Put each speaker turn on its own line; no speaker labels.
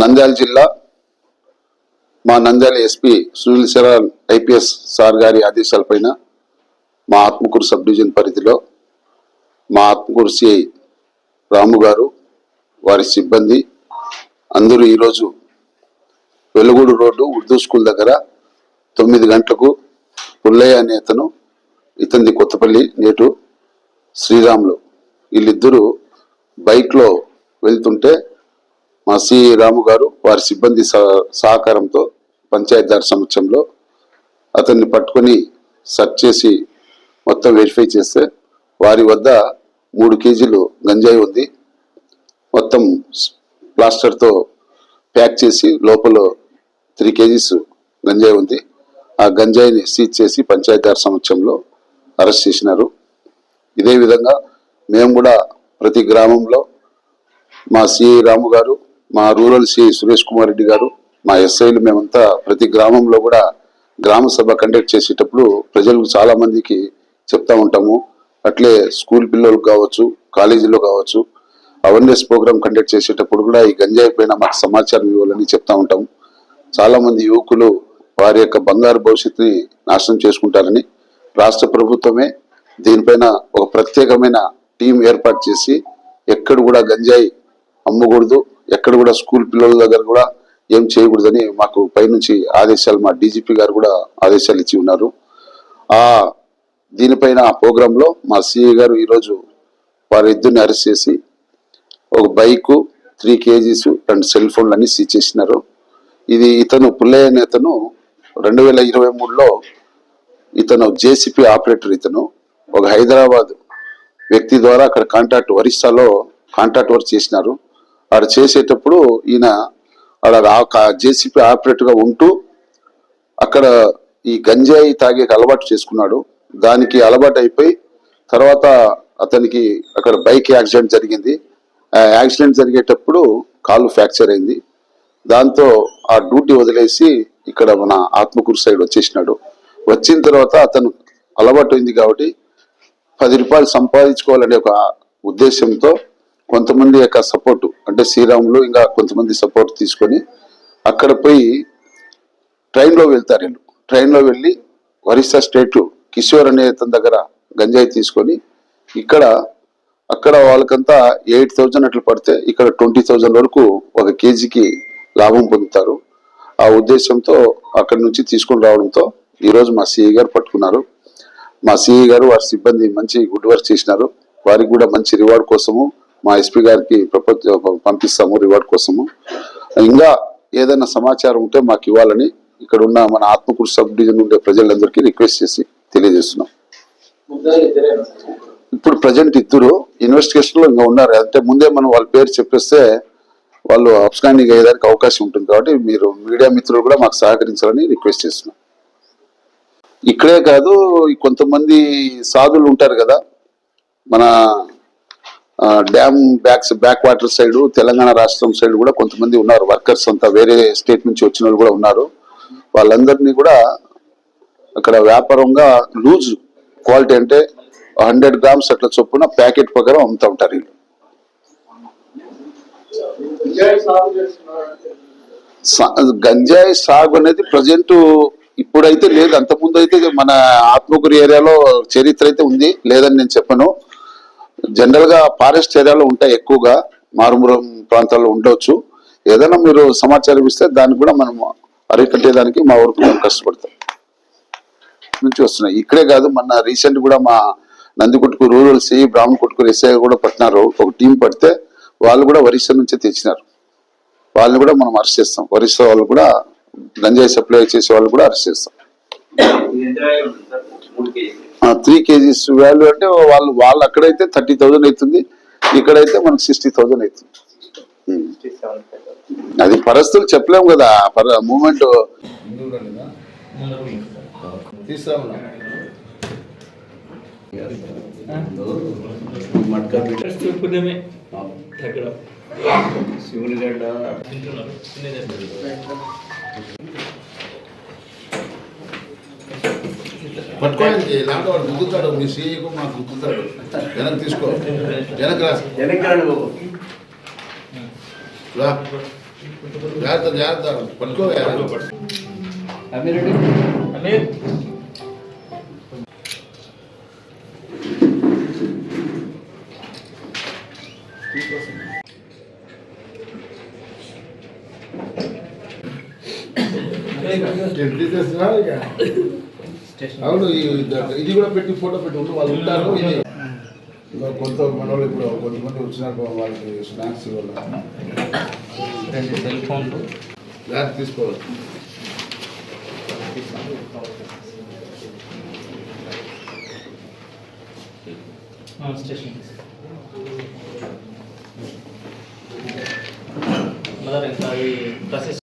నంద్యాల జిల్లా మా Nandyal SP Sunil Sharan IPS sir గారి ఆదేశాలపైన మా ఆత్మకూరు సబ్ డివిజన్ పరిధిలో మా ఆత్మకూరు సిఐ రాము గారు వారి సిబ్బంది అందరూ ఈరోజు వెలుగూడు రోడ్డు ఉర్దూ స్కూల్ దగ్గర 9 గంటలకు పుల్లయ్య అనే అతను, ఇతనిది కొత్తపల్లి నేటు శ్రీరాములు, వీళ్ళిద్దరూ బైక్లో వెళ్తుంటే మా సి రాము గారు వారి సిబ్బంది సహకారంతో పంచాయతీరాజ్ సమక్షంలో అతన్ని పట్టుకొని సెర్చ్ చేసి మొత్తం వెరిఫై చేస్తే వారి వద్ద 3 కేజీలు గంజాయి ఉంది. మొత్తం ప్లాస్టర్తో ప్యాక్ చేసి లోపల 3 కేజీస్ గంజాయి ఉంది. ఆ గంజాయిని సీజ్ చేసి పంచాయతీరాజ్ సమక్షంలో అరెస్ట్ చేసినారు. ఇదే విధంగా మేము కూడా ప్రతి గ్రామంలో మా సిఐ రాము గారు, మా రూరల్ సిఐ సురేష్ కుమార్ రెడ్డి గారు, మా ఎస్ఐలు మేమంతా ప్రతి గ్రామంలో కూడా గ్రామ సభ కండక్ట్ చేసేటప్పుడు ప్రజలకు చాలా మందికి చెప్తా ఉంటాము. అట్లే స్కూల్ పిల్లలకు కావచ్చు, కాలేజీలో కావచ్చు, అవేర్నెస్ ప్రోగ్రామ్ కండక్ట్ చేసేటప్పుడు కూడా ఈ గంజాయి పైన మాకు సమాచారం ఇవ్వాలని చెప్తా ఉంటాము. చాలా మంది యువకులు వారి యొక్క బంగారు భవిష్యత్తుని నాశనం చేసుకుంటారని రాష్ట్ర ప్రభుత్వమే దీనిపైన ఒక ప్రత్యేకమైన టీం ఏర్పాటు చేసి ఎక్కడ కూడా గంజాయి అమ్మకూడదు, ఎక్కడ కూడా స్కూల్ పిల్లల దగ్గర కూడా ఏం చేయకూడదని మాకు పైనుంచి ఆదేశాలు, మా డీజీపీ గారు కూడా ఆదేశాలు ఇచ్చి ఉన్నారు. దీనిపైన ఆ ప్రోగ్రాంలో మా సిఐ గారు ఈరోజు వారి ఇద్దరిని అరెస్ట్ చేసి ఒక బైకు, 3 కేజీస్, 2 సెల్ ఫోన్లు అన్ని సీజ్ చేసినారు. ఇది ఇతను పుల్లయ్య అనే అతను 2023లో ఇతను జేసీపీ ఆపరేటర్. ఇతను ఒక హైదరాబాద్ వ్యక్తి ద్వారా అక్కడ కాంట్రాక్ట్ ఒరిస్సాలో కాంట్రాక్ట్ వర్క్ చేసినారు. ఆడ చేసేటప్పుడు ఈయన ఆడ జేసీపీ ఆపరేటర్గా ఉంటూ అక్కడ ఈ గంజాయి తాగే అలవాటు చేసుకున్నాడు. దానికి అలవాటు అయిపోయి తర్వాత అతనికి అక్కడ బైక్ యాక్సిడెంట్ జరిగింది. ఆ యాక్సిడెంట్ జరిగేటప్పుడు కాలు ఫ్రాక్చర్ అయింది. దాంతో ఆ డ్యూటీ వదిలేసి ఇక్కడ మన ఆత్మకూరు సైడ్ వచ్చేసినాడు. వచ్చిన తర్వాత అతను అలవాటు అయింది కాబట్టి 10 రూపాయలు సంపాదించుకోవాలనే ఒక ఉద్దేశంతో కొంతమంది యొక్క సపోర్టు, అంటే శ్రీరాములు ఇంకా కొంతమంది సపోర్ట్ తీసుకొని అక్కడ పోయి ట్రైన్లో వెళ్తారు. వీళ్ళు ట్రైన్లో వెళ్ళి ఒరిస్సా స్టేట్ కిషోర్ అనే అతని దగ్గర గంజాయి తీసుకొని అక్కడ వాళ్ళకంతా 8,000 అట్లా పడితే ఇక్కడ 20,000 వరకు 1 కేజీకి లాభం పొందుతారు. ఆ ఉద్దేశంతో అక్కడి నుంచి తీసుకొని రావడంతో ఈరోజు మా సిఐ గారు పట్టుకున్నారు. మా సిఐ గారు వారి సిబ్బంది మంచి గుడ్ వర్క్ చేసినారు. వారికి కూడా మంచి రివార్డ్ కోసము మా ఎస్పీ గారికి పంపిస్తాము రివార్డ్ కోసము. ఇంకా ఏదైనా సమాచారం ఉంటే మాకు ఇవ్వాలని ఇక్కడ ఉన్న మన ఆత్మకూరు సబ్ డివిజన్ ఉండే ప్రజలందరికీ రిక్వెస్ట్ చేసి తెలియజేస్తున్నాం. ఇప్పుడు ప్రజెంట్ 2 ఇన్వెస్టిగేషన్ లో ఇంకా ఉన్నారు. అంటే ముందే మనం వాళ్ళ పేరు చెప్పేస్తే వాళ్ళు అబ్స్కాండింగ్ అయ్యేదానికి అవకాశం ఉంటుంది. కాబట్టి మీరు మీడియా మిత్రులు కూడా మాకు సహకరించాలని రిక్వెస్ట్ చేస్తున్నాం. ఇక్కడే కాదు, కొంతమంది సాధులు ఉంటారు కదా, మన dam back water side, Telangana రాష్ట్రం సైడ్ కూడా కొంతమంది ఉన్నారు. వర్కర్స్ అంతా వేరే స్టేట్ నుంచి వచ్చిన వాళ్ళు కూడా ఉన్నారు. వాళ్ళందరినీ కూడా అక్కడ వ్యాపారంగా లూజ్ క్వాలిటీ అంటే 100 గ్రామ్స్ అట్లా చొప్పున ప్యాకెట్ ప్రకారం అమ్ముతూ ఉంటారు వీళ్ళు. గంజాయి సాగు అనేది ప్రజెంట్ ఇప్పుడైతే లేదు, అంతకుముందు అయితే మన ఆత్మకూరు ఏరియాలో చరిత్ర అయితే ఉంది, లేదని నేను చెప్పను. జనరల్ గా ఫారెస్ట్ ఏరియాలో ఉంటాయి, ఎక్కువగా మారుమూల ప్రాంతాల్లో ఉండవచ్చు. ఏదైనా మీరు సమాచారం ఇస్తే దానికి కూడా మనం అరికట్టేదానికి మా వరకు మేము కష్టపడతాం. నుంచి వస్తున్నాయి. ఇక్కడే కాదు, మొన్న రీసెంట్ కూడా మా నందికొట్టుకు రూరల్ సిఐ, బ్రాహ్మణకొట్టుకు ఎస్ఐ కూడా పట్టినారు. ఒక టీం పడితే వాళ్ళు కూడా ఒరిస్సా నుంచే తెచ్చినారు. వాళ్ళని కూడా మనం అరెస్ట్ చేస్తాం. ఒరిస్సా వాళ్ళు కూడా గంజాయి సప్లై చేసే వాళ్ళు కూడా అరెస్ట్ చేస్తాం. 3 కేజీస్ వాల్యూ అంటే వాళ్ళు అక్కడైతే 30,000 అవుతుంది, ఇక్కడైతే మనకు 60,000 అవుతుంది. అది పరిస్థితులు చెప్పలేము కదా, మూమెంట్
పట్టుకోండి. దాంట్లో వాడు గుద్దుతాడు, మీ సీఏకు మాకు గుద్దుతాడు. వెనక్కి తీసుకో, వెనక్కి రా. జాగ్రత్త జాగ్రత్త పట్టుకోగా
అమీర్ రెడ్డి అమీర్
అవును ఇది కూడా పెట్టి ఫోటో పెట్టి ఉండు వాళ్ళు ఉంటారు ఇది కొంత మనోళ్ళు ఇప్పుడు కొంతమంది వచ్చినాక వాళ్ళకి స్నాక్స్ ఇవ్వాలి
రెండు సెల్ ఫోన్లు
జాగ్రత్త తీసుకోవాలి
స్టేషన్ మదర్ ఇంకా ఈ ప్రాసెస్